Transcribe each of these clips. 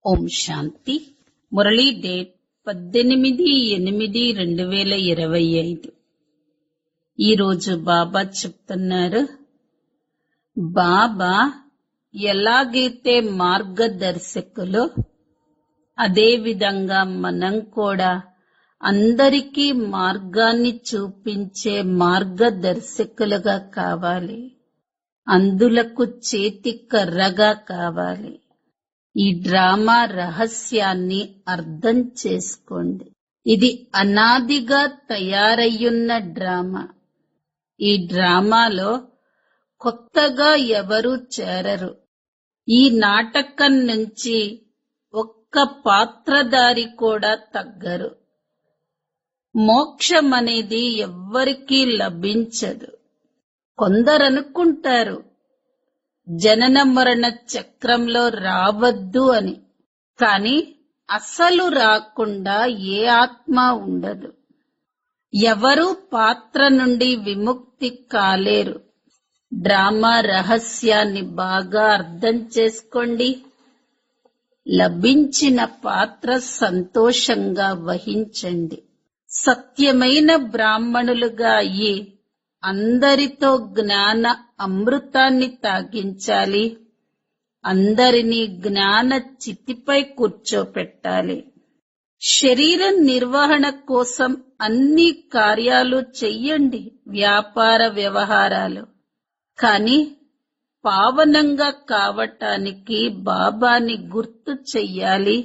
ఓం శాంతి. Murali date 18/8/2025. ఈరోజు బాబా చెప్తున్నారు, బాబా ఎలాగైతే మార్గదర్శకులో అదేవిధంగా మనం కూడా అందరికీ మార్గాన్ని చూపించే మార్గదర్శకులుగా కావాలి. అందులకు చేతి కర్రగా కావాలి. ఈ డ్రామా రహస్యాన్ని అర్థం చేసుకోండి. ఇది అనాదిగా తయారయ్యున్న డ్రామా. ఈ డ్రామాలో కొత్తగా ఎవరూ చేరరు. ఈ నాటకం నుంచి ఒక్క పాత్రధారి కూడా తగ్గరు. మోక్షం అనేది ఎవ్వరికీ లభించదు. కొందరనుకుంటారు జనన మరణ చక్రంలో రావద్దు అని, కాని అసలు రాకుండా ఏ ఆత్మ ఉండదు. ఎవరూ పాత్ర నుండి విముక్తి కాలేరు. డ్రామా రహస్యాన్ని బాగా అర్థం చేసుకోండి. లభించిన పాత్ర సంతోషంగా వహించండి. సత్యమైన బ్రాహ్మణులుగా అయ్యి అందరితో జ్ఞాన అమృతాన్ని తాగించాలి. అందరినీ జ్ఞాన చితిపై కూర్చోపెట్టాలి. శరీర నిర్వహణ కోసం అన్ని కార్యాలు చెయ్యండి, వ్యాపార వ్యవహారాలు. కానీ పావనంగా కావటానికి బాబాని గుర్తు చెయ్యాలి.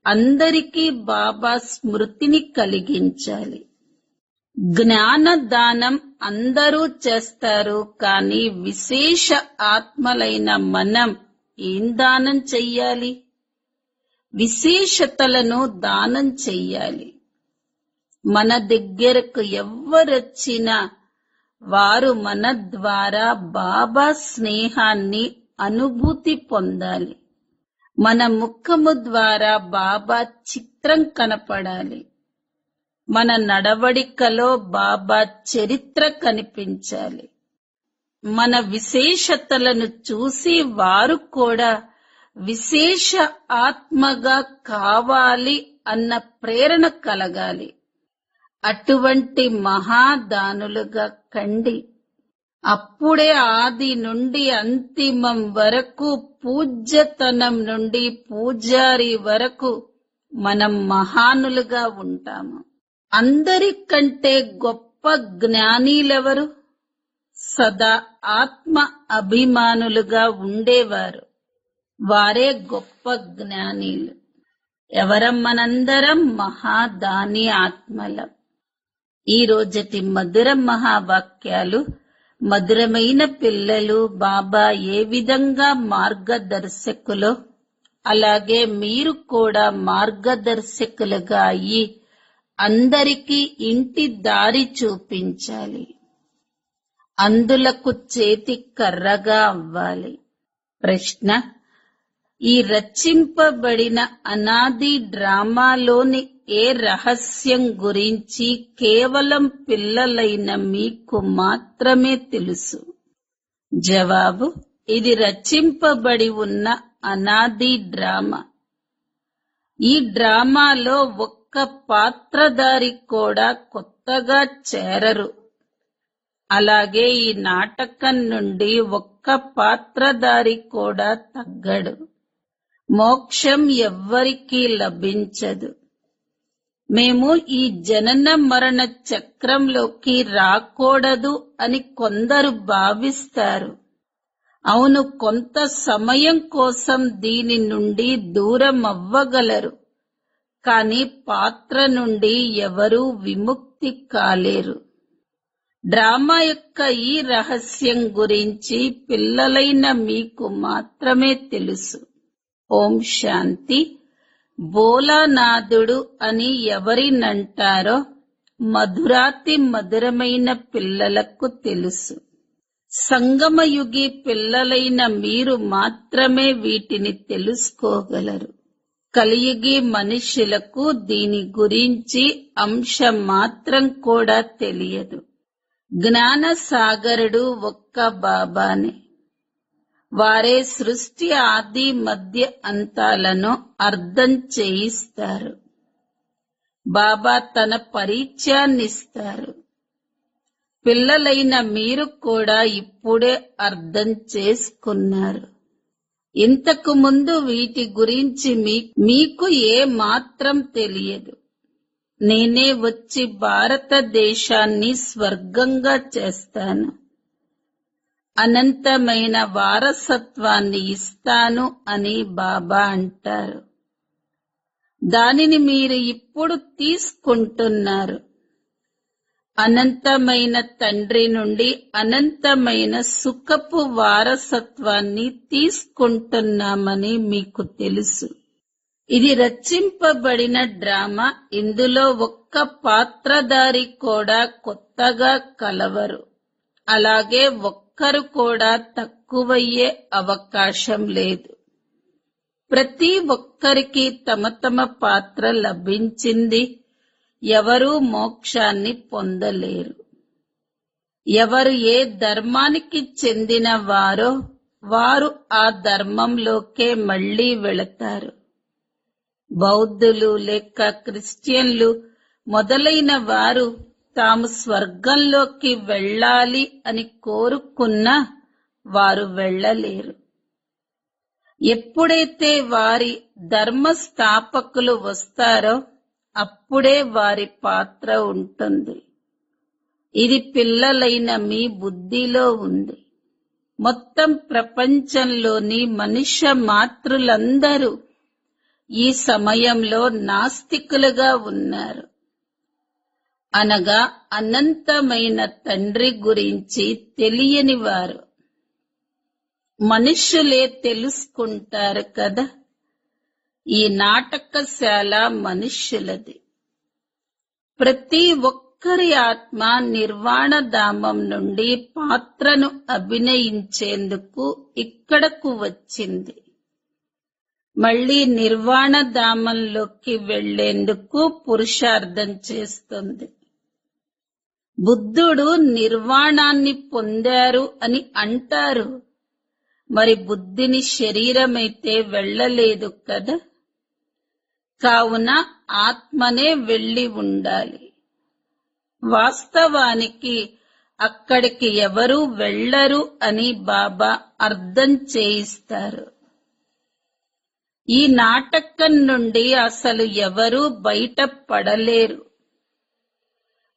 అందరికీ బాబా స్మృతిని కలిగించాలి. జ్ఞాన దానం అందరూ చేస్తారు, కానీ విశేష ఆత్మలైన మనం ఏం దానం చెయ్యాలి? విశేషతలను దానం చెయ్యాలి. మన దగ్గరకు ఎవ్వరొచ్చినా వారు మన ద్వారా బాబా స్నేహాన్ని అనుభూతి పొందాలి. మన ముఖము ద్వారా బాబా చిత్రం కనపడాలి. మన నడవడికలో బాబా చరిత్ర కనిపించాలి. మన విశేషతలను చూసి వారు కూడా విశేష ఆత్మగా కావాలి అన్న ప్రేరణ కలగాలి. అటువంటి మహాదానులుగా కండి. అప్పుడే ఆది నుండి అంతిమం వరకు, పూజ్యతనం నుండి పూజారి వరకు మనం మహానులుగా ఉంటాము. అందరికంటే గొప్ప జ్ఞానీలెవరు? సదా ఆత్మ అభిమానులుగా ఉండేవారు. వారే గొప్ప జ్ఞానీలు. ఎవరం? మనందరం మహాదాని ఆత్మలం. ఈ రోజటి మధుర మహావాక్యాలు. మధురమైన పిల్లలు, బాబా ఏ విధంగా మార్గదర్శకులో అలాగే మీరు కూడా మార్గదర్శకులుగా అయ్యి అందరికీ ఇంటి దారి చూపించాలి. అందులకు చేతి కర్రగా అవ్వాలి. ప్రశ్న: ఈ రచింపబడిన అనాది డ్రామాలోని ఏ రహస్యం గురించి కేవలం పిల్లలైన మీకు మాత్రమే తెలుసు? జవాబు: ఇది రచింపబడి ఉన్న అనాది డ్రామా. ఈ డ్రామాలో ఒక్క పాత్రధారి కూడా కొత్తగా చేరరు. అలాగే ఈ నాటకం నుండి ఒక్క పాత్రధారి కూడా తగ్గడు. మోక్షం ఎవ్వరికీ లభించదు. మేము ఈ జనన మరణ చక్రంలోకి రాకూడదు అని కొందరు భావిస్తారు. అవును, కొంత సమయం కోసం దీని నుండి దూరం అవ్వగలరు, కానీ పాత్ర నుండి ఎవరూ విముక్తి కాలేరు. డ్రామా యొక్క ఈ రహస్యం గురించి పిల్లలైన మీకు మాత్రమే తెలుసు. ఓం శాంతి. భోలానాథుడు అని ఎవరినంటారో మధురాతి మధురమైన పిల్లలకు తెలుసు. సంగమయుగి పిల్లలైన మీరు మాత్రమే వీటిని తెలుసుకోగలరు. కలియుగి మనుషులకు దీని గురించి అంశం మాత్రం కూడా తెలియదు. జ్ఞాన సాగరుడు ఒక్క బాబానే. వారే సృష్టి ఆది మధ్య అంతాలను అర్థం చేయిస్తారు. బాబా తన పరిచయాన్నిస్తారు. పిల్లలైన మీరు కూడా ఇప్పుడే అర్థం చేసుకున్నారు. ఇంతకు ముందు వీటి గురించి మీకు ఏ మాత్రం తెలియదు. నేనే వచ్చి భారతదేశాన్ని స్వర్గంగా చేస్తాను, అనంతమైన వారసత్వాన్ని ఇస్తాను అని బాబా అంటారు. దానిని మీరు ఇప్పుడు తీసుకుంటున్నారు. అనంతమైన తండ్రి నుండి అనంతమైన సుఖపు వారసత్వాన్ని తీసుకుంటున్నామని మీకు తెలుసు. ఇది రచింపబడిన డ్రామా. ఇందులో ఒక్క పాత్రధారి కూడా కొత్తగా కలవరు. అలాగే ఒక్కరు కూడా తక్కువయ్యే అవకాశం లేదు. ప్రతి ఒక్కరికి తమ తమ పాత్ర లభించింది. ఎవరూ మోక్షాన్ని పొందలేరు. ఎవరు ఏ ధర్మానికి చెందిన వారో వారు ఆ ధర్మంలోకే మళ్లీ వెళతారు. బౌద్ధులు లేక క్రిస్టియన్లు మొదలైన వారు తాము స్వర్గంలోకి వెళ్ళాలి అని కోరుకున్నా వారు వెళ్ళలేరు. ఎప్పుడైతే వారి ధర్మస్థాపకులు వస్తారో అప్పుడే వారి పాత్ర ఉంటుంది. ఇది పిల్లలైన మీ బుద్ధిలో ఉంది. మొత్తం ప్రపంచంలోని మనుష్య మాతృలందరూ ఈ సమయంలో నాస్తికులుగా ఉన్నారు. అనగా అనంతమైన తండ్రి గురించి తెలియని వారు. మనుష్యులే తెలుసుకుంటారు కదా. ఈ నాటకశాల మనుష్యులది. ప్రతి ఒక్కరి ఆత్మ నిర్వాణ ధామం నుండి పాత్రను అభినయించేందుకు ఇక్కడకు వచ్చింది. మళ్లీ నిర్వాణ ధామంలోకి వెళ్లేందుకు పురుషార్థం చేస్తుంది. బుద్ధుడు నిర్వాణాన్ని పొందారు అని అంటారు. మరి బుద్ధిని శరీరమైతే వెళ్ళలేదు కదా. కావున ఆత్మనే వెళ్లి ఉండాలి. వాస్తవానికి అక్కడికి ఎవరూ వెళ్లరు అని బాబా అర్థం చేయిస్తారు. ఈ నాటకం నుండి అసలు ఎవరూ బయటపడలేరు.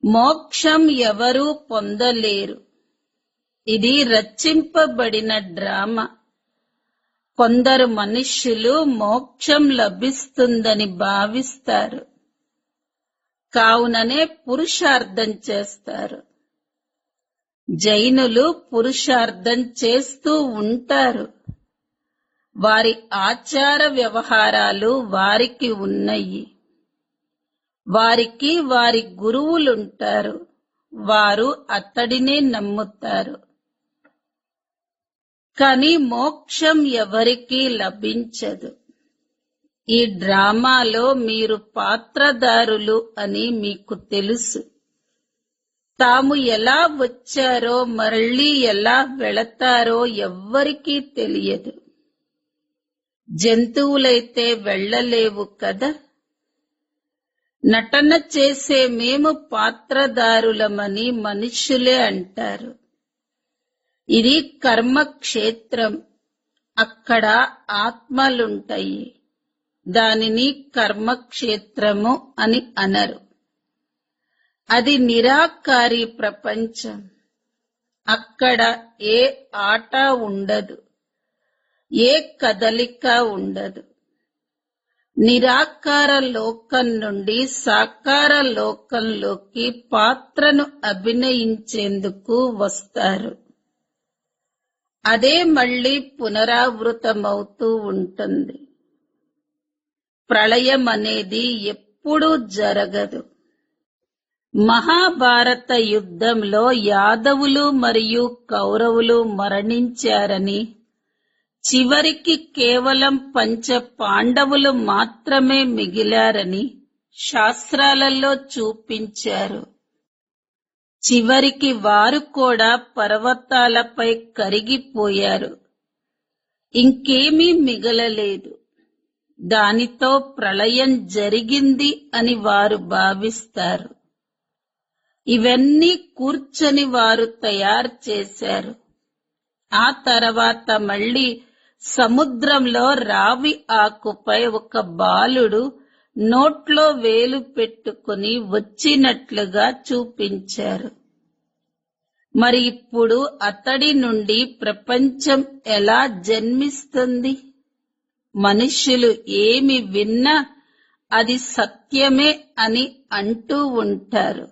మోక్షం ఎవరూ పొందలేరు. ఇది రచింపబడిన డ్రామా. కొందరు మనుష్యులు మోక్షం లభిస్తుందని భావిస్తారు. కావుననే పురుషార్థం చేస్తారు. జైనులు పురుషార్థం చేస్తూ ఉంటారు. వారి ఆచార వ్యవహారాలు వారికి ఉన్నాయి. వారికి వారి గురువులుంటారు. వారు అతడినే నమ్ముతారు. కానీ మోక్షం ఎవరికీ లభించదు. ఈ డ్రామాలో మీరు పాత్రధారులు అని మీకు తెలుసు. తాము ఎలా వచ్చారో మళ్ళీ ఎలా వెళతారో ఎవ్వరికీ తెలియదు. జంతువులైతే వెళ్ళలేవు కదా. నటన చేసే మేము పాత్రధారులమని మనుష్యులే అంటారు. ఇది కర్మక్షేత్రం. అక్కడ ఆత్మలుంటాయి. దానిని కర్మక్షేత్రము అని అనరు. అది నిరాకారి ప్రపంచం. అక్కడ ఏ ఆట ఉండదు, ఏ కదలిక ఉండదు. నిరాకార లోకం నుండి సాకార లోకంలోకి పాత్రను అభినయించేందుకు వస్తారు. అదే మళ్లీ పునరావృతమవుతూ ఉంటుంది. ప్రళయం అనేది ఎప్పుడూ జరగదు. మహాభారత యుద్ధంలో యాదవులు మరియు కౌరవులు మరణించారని, చివరికి కేవలం 5 పాండవులు మాత్రమే మిగిలారని శాస్త్రాలలో చూపించారు. చివరికి వారు కూడా పర్వతాలపై కరిగిపోయారు. ఇంకేమీ మిగలలేదు. దానితో ప్రళయం జరిగింది అని వారు భావిస్తారు. ఇవన్నీ కూర్చొని వారు తయారు చేశారు. ఆ తర్వాత మళ్ళీ సముద్రంలో రావి ఆకుపై ఒక బాలుడు నోట్లో వేలు పెట్టుకుని వచ్చినట్లుగా చూపించారు. మరి ఇప్పుడు అతడి నుండి ప్రపంచం ఎలా జన్మిస్తుంది? మనుష్యులు ఏమి విన్నా అది సత్యమే అని అంటూ ఉంటారు.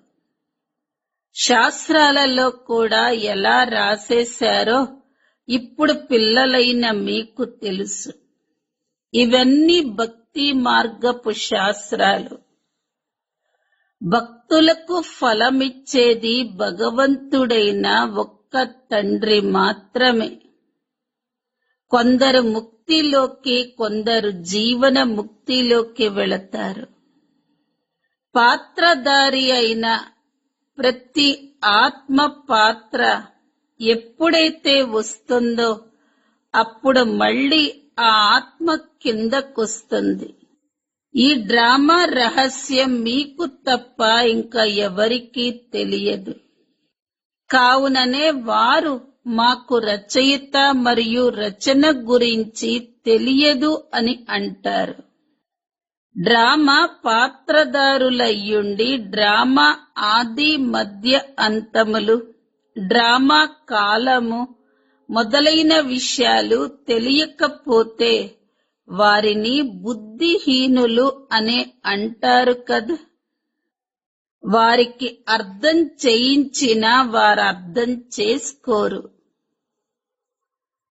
శాస్త్రాలలో కూడా ఎలా రాసేశారో ఇప్పుడు పిల్లలైన మీకు తెలుసు. ఇవన్నీ భక్తి మార్గపు శాస్త్రాలు. భక్తులకు ఫలమిచ్చేది భగవంతుడైన ఒక్క తండ్రి మాత్రమే. కొందరు ముక్తిలోకి, కొందరు జీవన ముక్తిలోకి వెళతారు. పాత్రధారి అయిన ప్రతి ఆత్మ పాత్ర ఎప్పుడైతే వస్తుందో అప్పుడు మళ్ళీ ఆ ఆత్మ కిందకొస్తుంది. ఈ డ్రామా రహస్యం మీకు తప్ప ఇంకా ఎవరికీ తెలియదు. కావుననే వారు మాకు రచయిత మరియు రచన గురించి తెలియదు అని అంటారు. డ్రామా పాత్రధారులయ్యుండి డ్రామా ఆది మధ్య అంతములు, డ్రామా కాలము మొదలైన విషయాలు తెలియకపోతే వారిని బుద్ధిహీనులు అనే అంటారు కదా. వారికి అర్థం చేయించినా వారు అర్థం చేసుకోరు.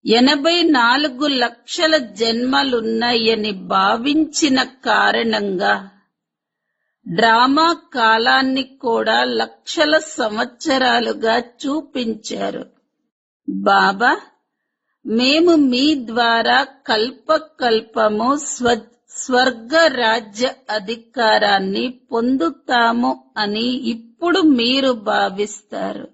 84 లక్షల జన్మలున్నాయని భావించిన కారణంగా డ్రామా కాలాన్ని కూడా లక్షల సంవత్సరాలుగా చూపించారు. బాబా, మేము మీ ద్వారా కల్పకల్పము స్వర్గ రాజ్య అధికారాన్ని పొందుతాము అని ఇప్పుడు మీరు భావిస్తారు.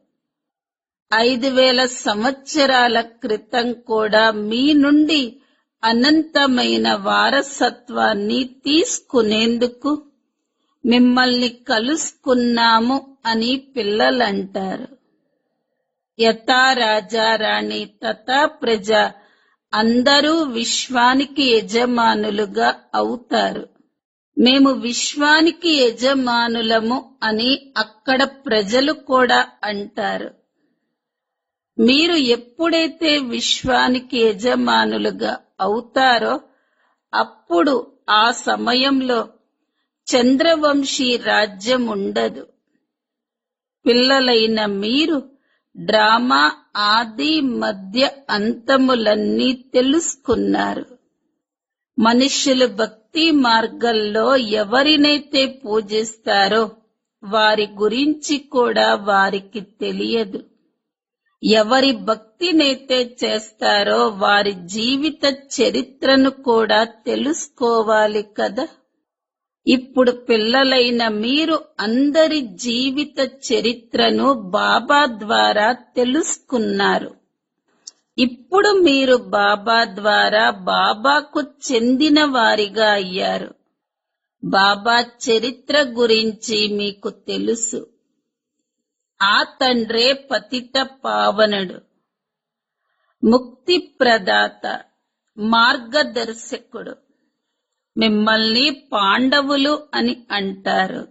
5000 సంవత్సరాల క్రితం కూడా మీ నుండి అనంతమైన వారసత్వాన్ని తీసుకునేందుకు మిమ్మల్ని కలుసుకున్నాము అని పిల్లలంటారు. యథా రాజా రాణి తథా ప్రజ అందరూ విశ్వానికి యజమానులుగా అవుతారు. మేము విశ్వానికి యజమానులము అని అక్కడ ప్రజలు కూడా అంటారు. మీరు ఎప్పుడైతే విశ్వానికి యజమానులుగా అవుతారో అప్పుడు ఆ సమయంలో చంద్రవంశీ రాజ్యం ఉండదు. పిల్లలైన మీరు డ్రామా ఆది మధ్య అంతములన్నీ తెలుసుకున్నారు. మనుష్యులు భక్తి మార్గంలో ఎవరినైతే పూజిస్తారో వారి గురించి కూడా వారికి తెలియదు. ఎవరి భక్తినైతే చేస్తారో వారి జీవిత చరిత్రను కూడా తెలుసుకోవాలి కదా. ఇప్పుడు పిల్లలైన మీరు అందరి జీవిత చరిత్రను బాబా ద్వారా తెలుసుకున్నారు. ఇప్పుడు మీరు బాబా ద్వారా బాబాకు చెందిన వారిగా అయ్యారు. బాబా చరిత్ర గురించి మీకు తెలుసు. ఆ తండ్రే పతిత పావనుడు, ముక్తి ప్రదాత, మార్గదర్శకుడు. మిమ్మల్ని పాండవులు అని అంటారు.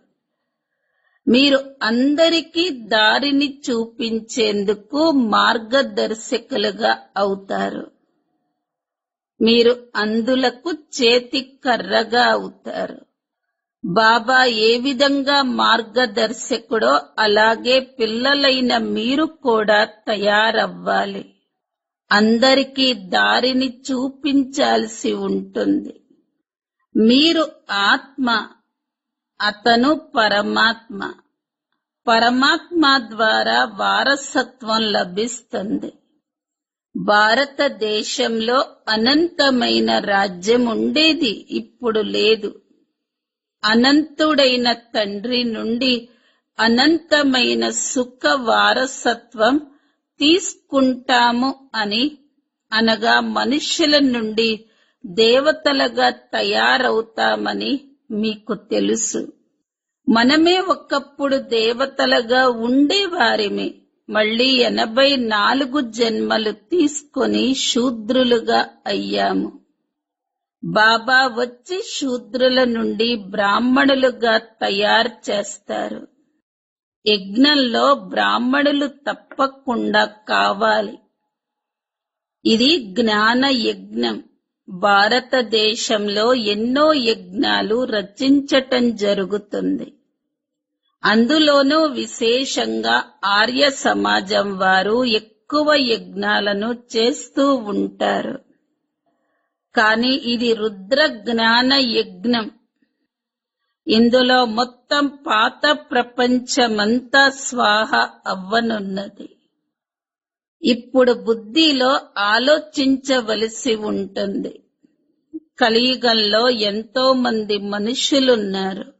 మీరు అందరికీ దారిని చూపించేందుకు మార్గదర్శకులుగా అవుతారు. మీరు అందులకు చేతి కర్రగా అవుతారు. బాబా ఏ విధంగా మార్గదర్శకుడో అలాగే పిల్లలైన మీరు కూడా తయారవ్వాలి. అందరికీ దారిని చూపించాల్సి ఉంటుంది. మీరు ఆత్మ, అతను పరమాత్మ. పరమాత్మ ద్వారా వారసత్వం లభిస్తుంది. భారతదేశంలో అనంతమైన రాజ్యం ఉండేది, ఇప్పుడు లేదు. అనంతుడైన తండ్రి నుండి అనంతమైన సుఖ వారసత్వం తీసుకుంటాము అని అనగా మనుష్యుల నుండి దేవతలుగా తయారవుతామని మీకు తెలుసు. మనమే ఒకప్పుడు దేవతలుగా ఉండేవారిమే. మళ్ళీ 84 జన్మలు తీసుకొని శూద్రులుగా అయ్యాము. బాబా వచ్చి శూద్రుల నుండి బ్రాహ్మణులుగా తయారు చేస్తారు. యజ్ఞంలో బ్రాహ్మణులు తప్పకుండా కావాలి. ఇది జ్ఞాన యజ్ఞం. భారతదేశంలో ఎన్నో యజ్ఞాలు రచించటం జరుగుతుంది. అందులోనూ విశేషంగా ఆర్య సమాజం వారు ఎక్కువ యజ్ఞాలను చేస్తూ ఉంటారు. కానీ ఇది రుద్ర జ్ఞాన యజ్ఞం. ఇందులో మొత్తం పాత ప్రపంచమంతా స్వాహ అవ్వనున్నది. ఇప్పుడు బుద్ధిలో ఆలోచించవలసి ఉంటుంది. కలియుగంలో ఎంతో మంది మనుషులున్నారు.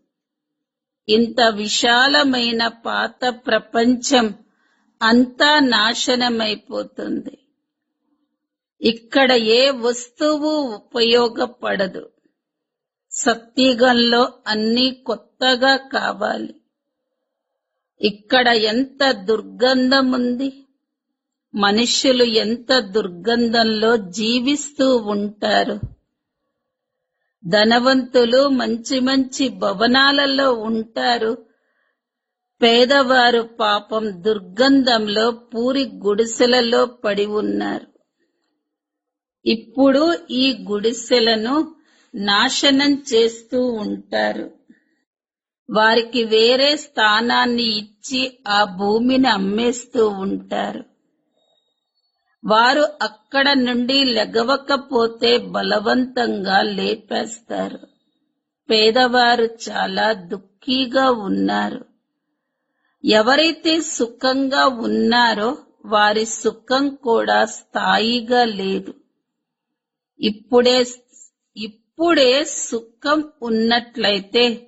ఇంత విశాలమైన పాత ప్రపంచం అంతా నాశనమైపోతుంది. ఇక్కడ ఏ వస్తువు ఉపయోగపడదు. సత్యుగంలో అన్నీ కొత్తగా కావాలి. ఇక్కడ ఎంత దుర్గంధం ఉంది. మనుష్యులు ఎంత దుర్గంధంలో జీవిస్తూ ఉంటారు. ధనవంతులు మంచి మంచి భవనాలలో ఉంటారు. పేదవారు పాపం దుర్గంధంలో పూరి గుడిసెలలో పడి ఉన్నారు. ఇప్పుడు ఈ గుడిసెలను నాశనం చేస్తూ ఉంటారు. వారికి వేరే స్థానాన్ని ఇచ్చి ఆ భూమిని అమ్మేస్తూ ఉంటారు. వారు అక్కడ నుండి లెగవకపోతే బలవంతంగా లేపేస్తారు. పేదవారు చాలా దుఃఖీగా ఉన్నారు. ఎవరైతే సుఖంగా ఉన్నారో వారి సుఖం కూడా స్థాయిగా లేదు. ఇప్పుడే సుఖం ఉన్నట్లయితే,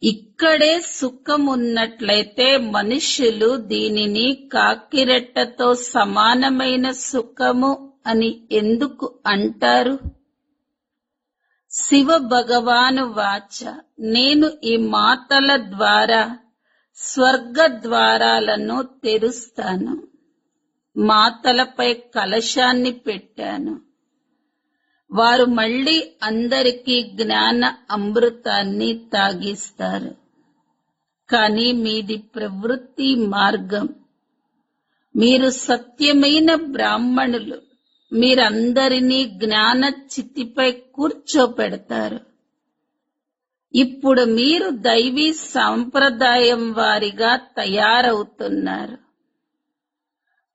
ఇక్కడే సుఖం ఉన్నట్లయితే మనుష్యులు దీనిని కాకిరెట్టతో సమానమైన సుఖము అని ఎందుకు అంటారు? శివ భగవాను వాచ, నేను ఈ మాటల ద్వారా స్వర్గ ద్వారాలను తెరుస్తాను. మాతలపై కలశాన్ని పెట్టాను. వారు మళ్ళీ అందరికీ జ్ఞాన అమృతాన్ని తాగిస్తారు. కానీ మీది ప్రవృత్తి మార్గం. మీరు సత్యమైన బ్రాహ్మణులు. మీరందరినీ జ్ఞాన చితిపై కూర్చోపెడతారు. ఇప్పుడు మీరు దైవీ సాంప్రదాయం వారిగా తయారవుతున్నారు.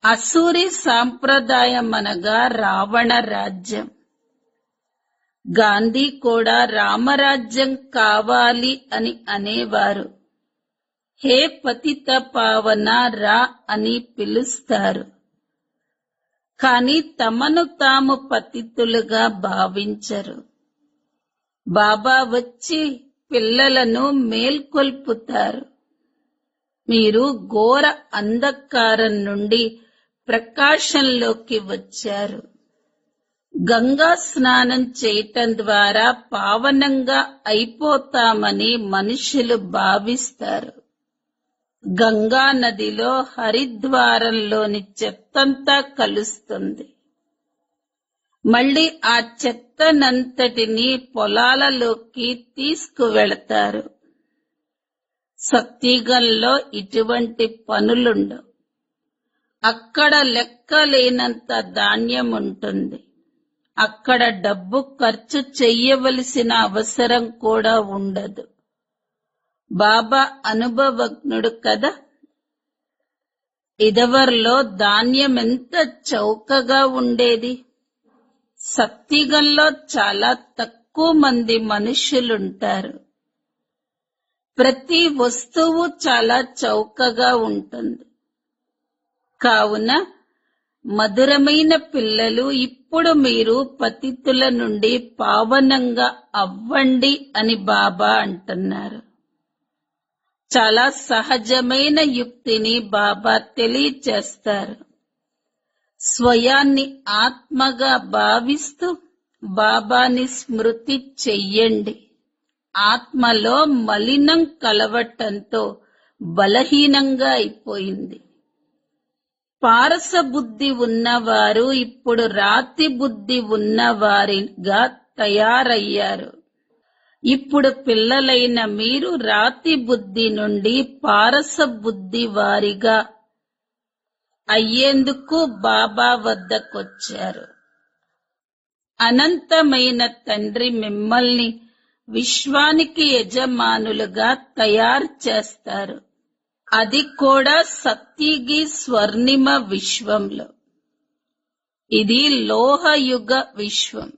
అసూరి సాంప్రదాయం అనగా రావణ రాజ్యం. గాంధీ కూడా రామరాజ్యం కావాలి అని అనేవారు. హే పతిత పావన రా అని పిలుస్తారు. కానీ తమను తాము పతితులుగా భావించరు. బాబా వచ్చి పిల్లలను మేల్కొల్పుతారు. మీరు ఘోర అంధకారం నుండి ప్రకాశంలోకి వచ్చారు. గంగా స్నానం చేయటం ద్వారా పావనంగా అయిపోతామని మనుషులు భావిస్తారు. గంగా నదిలో హరిద్వారంలోని చెత్తంతా కలుస్తుంది. మళ్ళీ ఆ చెత్తనంతటిని పొలాలలోకి తీసుకువెళతారు. సత్యుగంలో ఇటువంటి పనులుండవు. అక్కడ లెక్కలేనంత ధాన్యం ఉంటుంది. అక్కడ డబ్బు ఖర్చు చెయ్యవలసిన అవసరం కూడా ఉండదు. బాబా అనుభవజ్ఞుడు కదా. ఇదివరలో ధాన్యం ఎంత చౌకగా ఉండేది. సత్యుగంలో చాలా తక్కువ మంది మనుష్యులుంటారు. ప్రతి వస్తువు చాలా చౌకగా ఉంటుంది. కావున మధురమైన పిల్లలు, ఇప్పుడు మీరు పతితుల నుండి పావనంగా అవ్వండి అని బాబా అంటున్నారు. చాలా సహజమైన యుక్తిని బాబా తెలియచేస్తారు. స్వయాన్ని ఆత్మగా భావిస్తూ బాబాని స్మృతి చెయ్యండి. ఆత్మలో మలినం కలవటంతో బలహీనంగా అయిపోయింది. పారస బుద్ధి ఉన్నవారు ఇప్పుడు రాతి బుద్ధి ఉన్నవారిగా తయారయ్యారు. ఇప్పుడు పిల్లలైన మీరు రాతి బుద్ధి నుండి పారస బుద్ధి వారిగా అయ్యేందుకు బాబా వద్దకొచ్చారు. అనంతమైన తండ్రి మిమ్మల్ని విశ్వానికి యజమానులుగా తయారు చేస్తారు. అది కూడా సత్యుగి స్వర్ణిమ విశ్వంలో. ఇది లోహయుగ విశ్వం.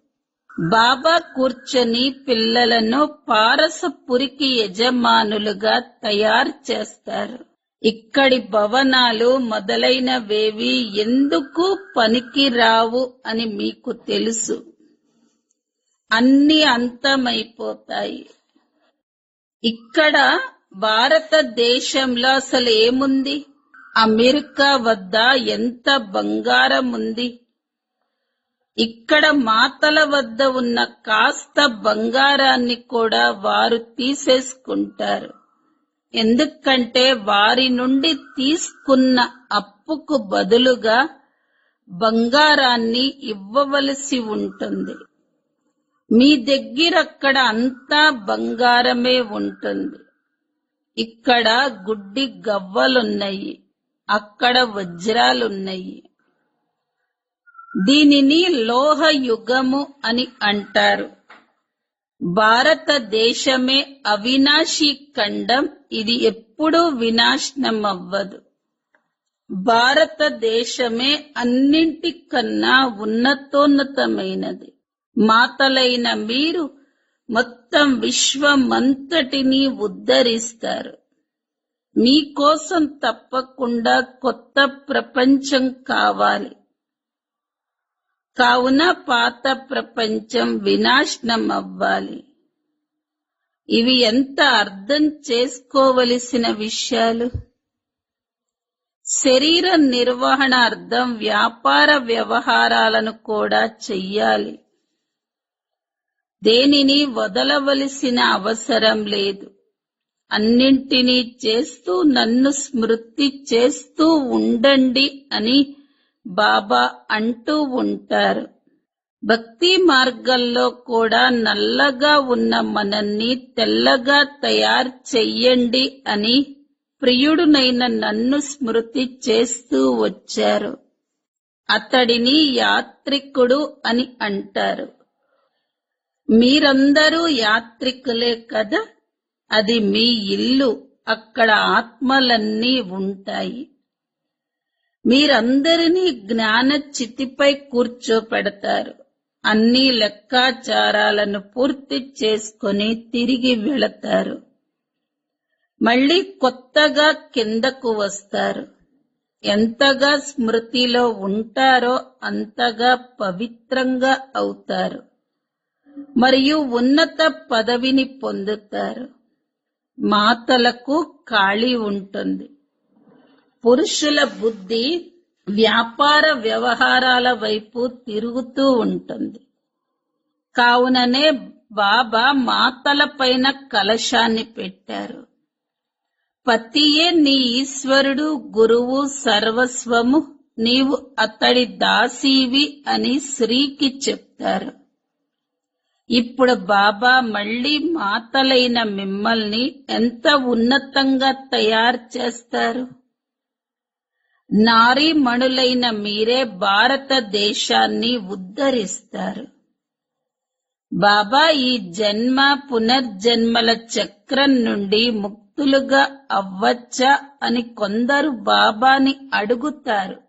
బాబా కూర్చొని పిల్లలను పారసపురికి యజమానులుగా తయారు చేస్తారు. ఇక్కడి భవనాలు మొదలైనవేవి ఎందుకు పనికిరావు అని మీకు తెలుసు. అన్ని అంతమైపోతాయి. ఇక్కడ భారతదేశంలో అసలు ఏముంది? అమెరికా వద్ద ఎంత బంగారం ఉంది. ఇక్కడ మాతల వద్ద ఉన్న కాస్త బంగారాన్ని కూడా వారు తీసేసుకుంటారు. ఎందుకంటే వారి నుండి తీసుకున్న అప్పుకు బదులుగా బంగారాన్ని ఇవ్వవలసి ఉంటుంది. మీ దగ్గర అక్కడ అంతా బంగారమే ఉంటుంది. ఇక్కడ గుడ్డి గవ్వలున్నాయి, అక్కడ వజ్రాలున్నాయి. దీనిని లోహయుగము అని అంటారు. భారతదేశమే అవినాశీ ఖండం. ఇది ఎప్పుడూ వినాశనం అవ్వదు. భారతదేశమే అన్నింటికన్నా ఉన్నతోన్నతమైనది. మాతలైన మీరు మొత్తం విశ్వమంతటిని ఉద్ధరిస్తారు. మీకోసం తప్పకుండా కొత్త ప్రపంచం కావాలి. కావున పాత ప్రపంచం వినాశనం అవ్వాలి. ఇవి ఎంత అర్థం చేసుకోవలసిన విషయాలు. శరీర నిర్వహణార్థం వ్యాపార వ్యవహారాలను కూడా చెయ్యాలి. దేనిని వదలవలసిన అవసరం లేదు. అన్నింటినీ చేస్తూ నన్ను స్మృతి చేస్తూ ఉండండి అని బాబా అంటూ ఉంటారు. భక్తి మార్గంలో కూడా నల్లగా ఉన్న మనల్ని తెల్లగా తయారు చెయ్యండి అని ప్రియుడునైన నన్ను స్మృతి చేస్తూ వచ్చారు. అతడిని యాత్రికుడు అని అంటారు. మీరందరూ యాత్రికులే కదా. అది మీ ఇల్లు. అక్కడ ఆత్మలన్నీ ఉంటాయి. మీరందరినీ జ్ఞాన చితిపై కూర్చోపెడతారు. అన్ని లెక్కాచారాలను పూర్తి చేసుకొని తిరిగి వెళతారు. మళ్ళీ కొత్తగా కిందకు వస్తారు. ఎంతగా స్మృతిలో ఉంటారో అంతగా పవిత్రంగా అవుతారు మరియు ఉన్నత పదవిని పొందుతారు. మాతలకు ఖాళీ ఉంటుంది. పురుషుల బుద్ధి వ్యాపార వ్యవహారాల వైపు తిరుగుతూ ఉంటుంది. కావుననే బాబా మాతల పైన కలశాన్ని పెట్టారు. పతియే నీ ఈశ్వరుడు, గురువు, సర్వస్వము. నీవు అతడి దాసీవి అని శ్రీకి చెప్తారు. ఇప్పుడు బాబా మళ్ళీ మాతలైన మిమ్మల్ని ఎంత ఉన్నతంగా తయారు చేస్తారు. నారీమణులైన మీరే భారతదేశాన్ని ఉద్ధరిస్తారు. బాబా ఈ జన్మ పునర్జన్మల చక్రం నుండి ముక్తులుగా అవ్వచ్చా అని కొందరు బాబాని అడుగుతారు.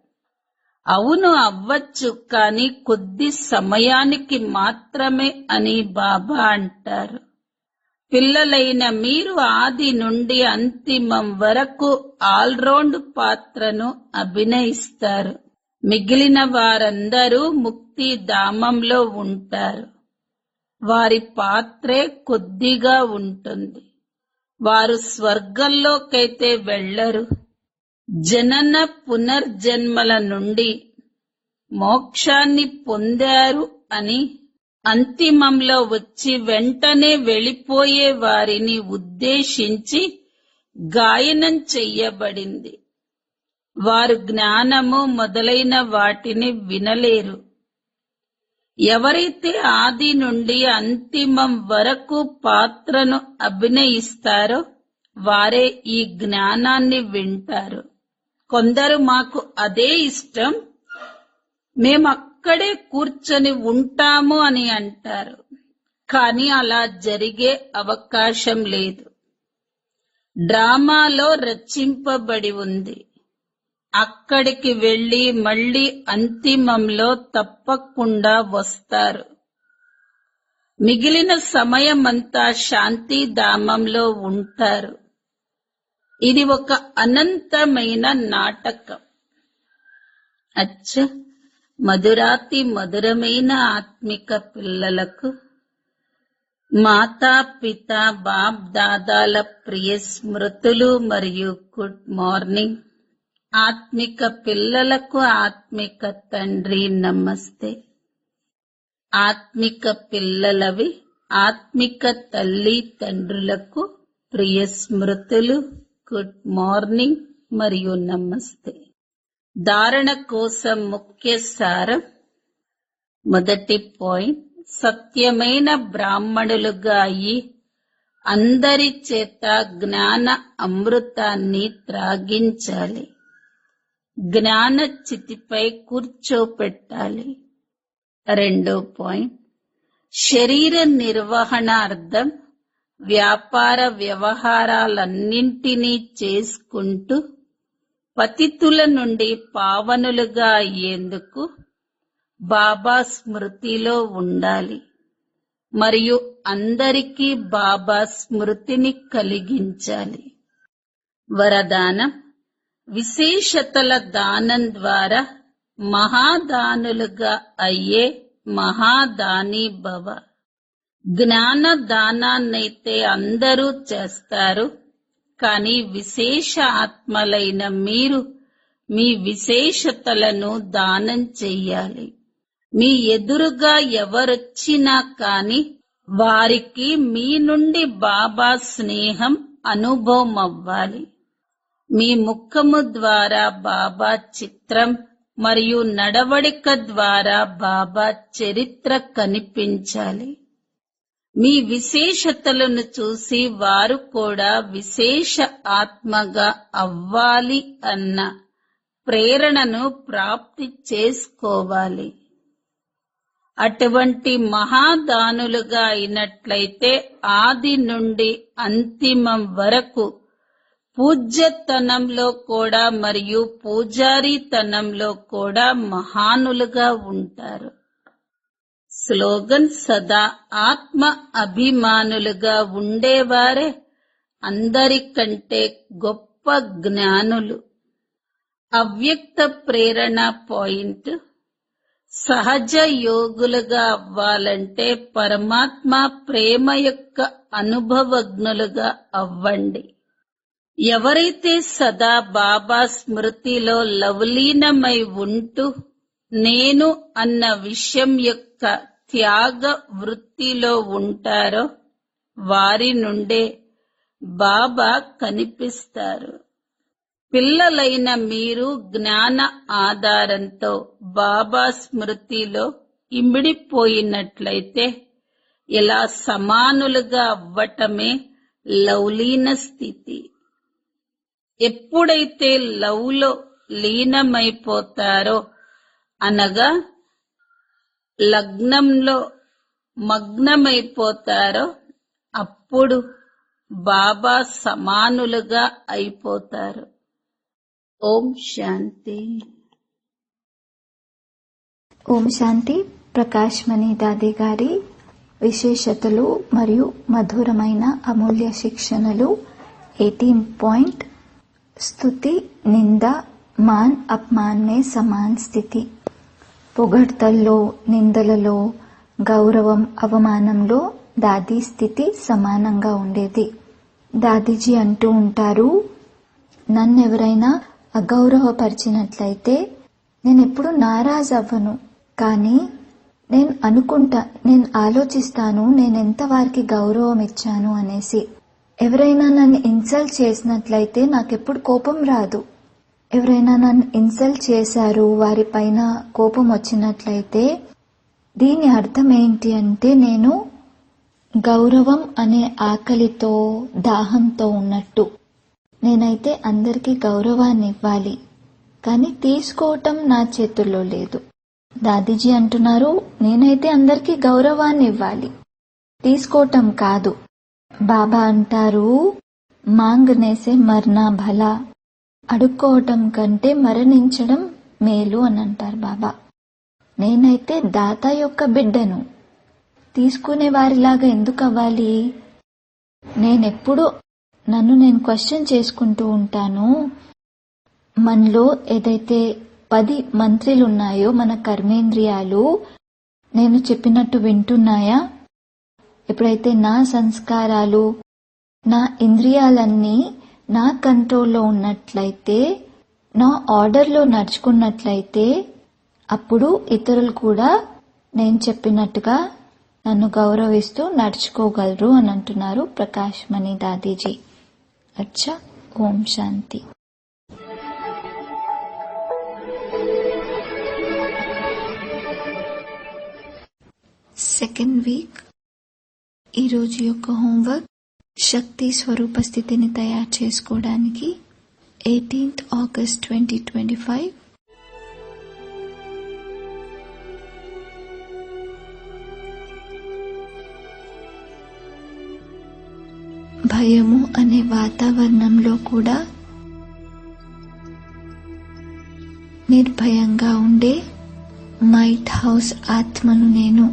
అవును, అవ్వచ్చు, కానీ కొద్ది సమయానికి మాత్రమే అని బాబా అంటారు. పిల్లలైన మీరు ఆది నుండి అంతిమం వరకు ఆల్రౌండ్ పాత్రను అభినయిస్తారు. మిగిలిన వారందరూ ముక్తి ధామంలో ఉంటారు. వారి పాత్రే కొద్దిగా ఉంటుంది. వారు స్వర్గంలోకైతే వెళ్లరు. జనన పునర్జన్మల నుండి మోక్షాన్ని పొందారు అని అంతిమంలో వచ్చి వెంటనే వెళ్ళిపోయే వారిని ఉద్దేశించి గాయనం చెయ్యబడింది. వారు జ్ఞానము మొదలైన వాటిని వినలేరు. ఎవరైతే ఆది నుండి అంతిమం వరకు పాత్రను అభినయిస్తారో వారే ఈ జ్ఞానాన్ని వింటారు. కొందరు మాకు అదే ఇష్టం, మేమక్కడే కూర్చొని ఉంటాము అని అంటారు. కానీ అలా జరిగే అవకాశం లేదు. డ్రామాలో రచింపబడి ఉంది. అక్కడికి వెళ్లి మళ్ళీ అంతిమంలో తప్పకుండా వస్తారు. మిగిలిన సమయమంతా శాంతిధామంలో ఉంటారు. ఇది ఒక అనంతమైన నాటకం. అచ్చా, మధురాతి మధురమైన ఆత్మిక పిల్లలకు మాతా పిత బాప్ దాదాల ప్రియ స్మృతులు మరియు గుడ్ మార్నింగ్. ఆత్మిక పిల్లలకు ఆత్మిక తండ్రి నమస్తే. ఆత్మిక పిల్లలవి ఆత్మిక తల్లి తండ్రులకు ప్రియ స్మృతులు, గుడ్ మార్నింగ్ మరియు నమస్తే. ధారణ కోసం ముఖ్య సారం. మొదటి పాయింట్, సత్యమైన బ్రాహ్మణులుగా అయి అందరి చేత జ్ఞాన అమృతాన్ని త్రాగించాలి. జ్ఞాన చితిపై కూర్చోపెట్టాలి. రెండో పాయింట్, శరీర నిర్వహణార్థం వ్యాపార వ్యవహారాలన్నింటినీ చేసుకుంటూ పతితుల నుండి పావనులుగా అయ్యేందుకు బాబా స్మృతిలో ఉండాలి మరియు అందరికీ బాబా స్మృతిని కలిగించాలి. వరదానం, విశేషతల దానం ద్వారా మహాదానులుగా అయ్యే మహాదాని భవ. జ్ఞాన దానాన్నైతే అందరూ చేస్తారు, కానీ విశేష ఆత్మలైన మీరు మీ విశేషతలను దానం చెయ్యాలి. మీ ఎదురుగా ఎవరొచ్చినా కాని వారికి మీ నుండి బాబా స్నేహం అనుభవం అవ్వాలి. మీ ముఖము ద్వారా బాబా చిత్రం మరియు నడవడిక ద్వారా బాబా చరిత్ర కనిపించాలి. మీ విశేషతలను చూసి వారు కూడా విశేష ఆత్మగా అవ్వాలి అన్న ప్రేరణను ప్రాప్తి చేసుకోవాలి. అటువంటి మహాదానులుగా అయినట్లయితే ఆది నుండి అంతిమం వరకు పూజ్యతనంలో కూడా మరియు పూజారీతనంలో కూడా మహానులుగా ఉంటారు. స్లోగన్, సదా ఆత్మ అభిమానులుగా ఉండేవారే అందరికంటే గొప్ప జ్ఞానులు. అవ్యక్త ప్రేరణ పాయింట్, సహజ యోగులుగా అవ్వాలంటే పరమాత్మ ప్రేమ యొక్క అనుభవజ్ఞులుగా అవ్వండి. ఎవరైతే సదా బాబా స్మృతిలో లవలీనమై ఉంటూ నేను అన్న విషయం యొక్క త్యాగ వృత్తిలో ఉంటారో వారి నుండే బాబా కనిపిస్తారు. పిల్లలైన మీరు జ్ఞాన ఆధారంతో బాబా స్మృతిలో ఇమిడిపోయినట్లయితే ఇలా సమానులుగా అవ్వటమే లౌలీన స్థితి. ఎప్పుడైతే లవ్లో లీనమైపోతారో అనగా లగ్నంలో మగ్నమైపోతారో అప్పుడు బాబా సమానులుగా అయిపోతారు. ఓం శాంతి. ఓం శాంతి. ప్రకాష్ మణి దాది గారి విశేషతలు మరియు మధురమైన అమూల్య శిక్షణలు. 18 పాయింట్, స్తుతి, నింద, మాన్ అపమాన్ మే సమాన్ స్థితి. పొగడ్తల్లో, నిందలలో, గౌరవం, అవమానంలో దాది స్థితి సమానంగా ఉండేది. దాదీజీ అంటూ ఉంటారు, నన్నెవరైనా అగౌరవపరిచినట్లయితే నేను ఎప్పుడు నారాజ్ అవ్వను, కానీ నేను ఆలోచిస్తాను నేను ఎంత వారికి గౌరవం ఇచ్చాను అనేసి. ఎవరైనా నన్ను ఇన్సల్ట్ చేసినట్లయితే నాకెప్పుడు కోపం రాదు. ఎవరైనా నన్ను ఇన్సల్ట్ చేశారు, వారి పైన కోపం వచ్చినట్లయితే దీని అర్థం ఏంటి అంటే నేను గౌరవం అనే ఆకలితో దాహంతో ఉన్నట్టు. నేనైతే అందరికీ గౌరవాన్ని ఇవ్వాలి, కానీ తీసుకోవటం నా చేతుల్లో లేదు. దాదీజీ అంటున్నారు నేనైతే అందరికీ గౌరవాన్ని ఇవ్వాలి, తీసుకోవటం కాదు. బాబా అంటారు మాంగనేసే మర్నా భలా, అడుక్కోవటం కంటే మరణించడం మేలు అని అంటారు బాబా. నేనైతే దాత యొక్క బిడ్డను, తీసుకునే వారిలాగా ఎందుకు అవ్వాలి? నేనెప్పుడు నన్ను నేను క్వశ్చన్ చేసుకుంటూ ఉంటాను, మనలో ఏదైతే 10 మంత్రిలు ఉన్నాయో మన కర్మేంద్రియాలు నేను చెప్పినట్టు వింటున్నాయా? ఎప్పుడైతే నా సంస్కారాలు నా ఇంద్రియాలన్నీ నా కంట్రోల్లో ఉన్నట్లయితే, నా ఆర్డర్లో నడుచుకున్నట్లయితే అప్పుడు ఇతరులు కూడా నేను చెప్పినట్టుగా నన్ను గౌరవిస్తూ నడుచుకోగలరు అని అంటున్నారు ప్రకాష్ మణి దాదీజీ. అచ్చా, ఓం శాంతి. సెకండ్ వీక్ ఈరోజు యొక్క హోంవర్క్ శక్తి స్వరూప స్థితిని తయారు చేసుకోవడానికి 18th August 2025. భయము అనే వాతావరణంలో కూడా నిర్భయంగా ఉండే మైట్ హౌస్ ఆత్మను నేను.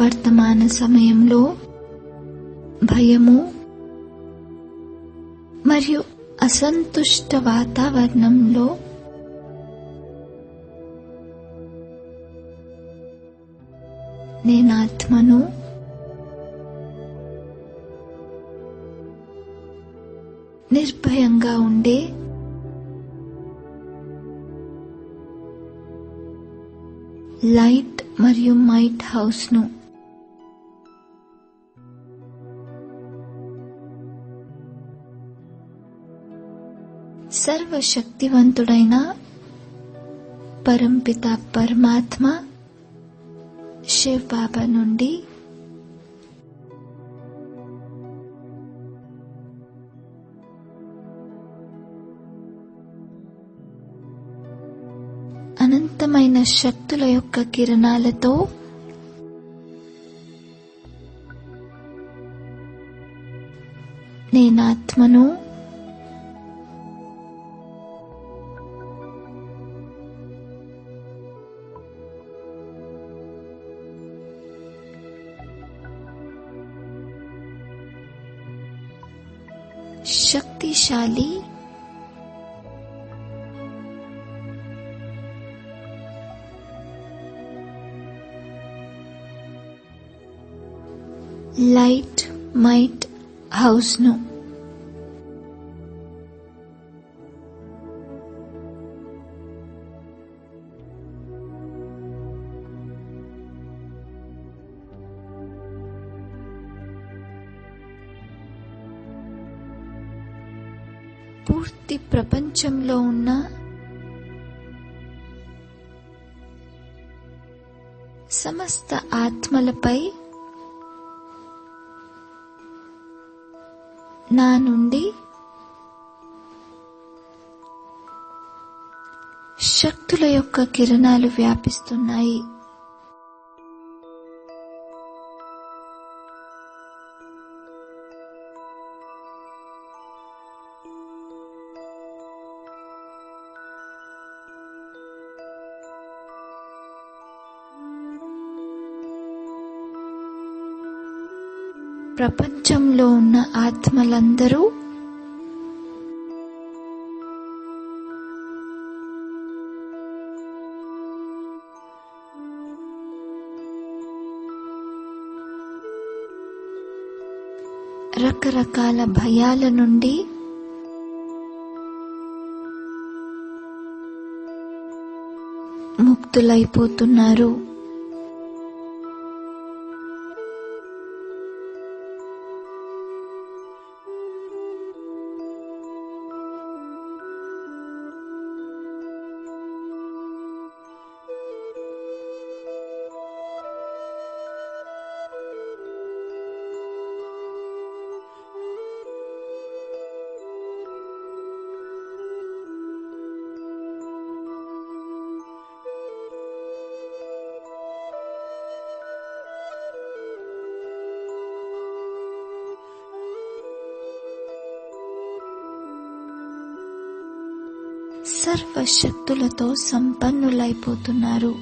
వర్తమాన సమయంలో భయము మరియు అసంతుష్ట వాతావరణంలో నేను ఆత్మను నిర్భయంగా ఉండే లైట్ మరియు మైట్ హౌస్ ను సర్వశక్తివంతుడైన పరంపిత పరమాత్మ శివ్ బాబా నుండి అనంతమైన శక్తుల యొక్క కిరణాలతో నేనాత్మను శక్తిశాలి లైట్ మైట్ హౌస్ ను పూర్తి ప్రపంచంలో ఉన్న సమస్త ఆత్మలపై నా నుండి శక్తుల యొక్క కిరణాలు వ్యాపిస్తున్నాయి. ప్రపంచంలో ఉన్న ఆత్మలందరూ రకరకాల భయాల నుండి ముక్తులైపోతున్నారు. సర్వశక్తులతో సంపన్నులైపోతున్నారు.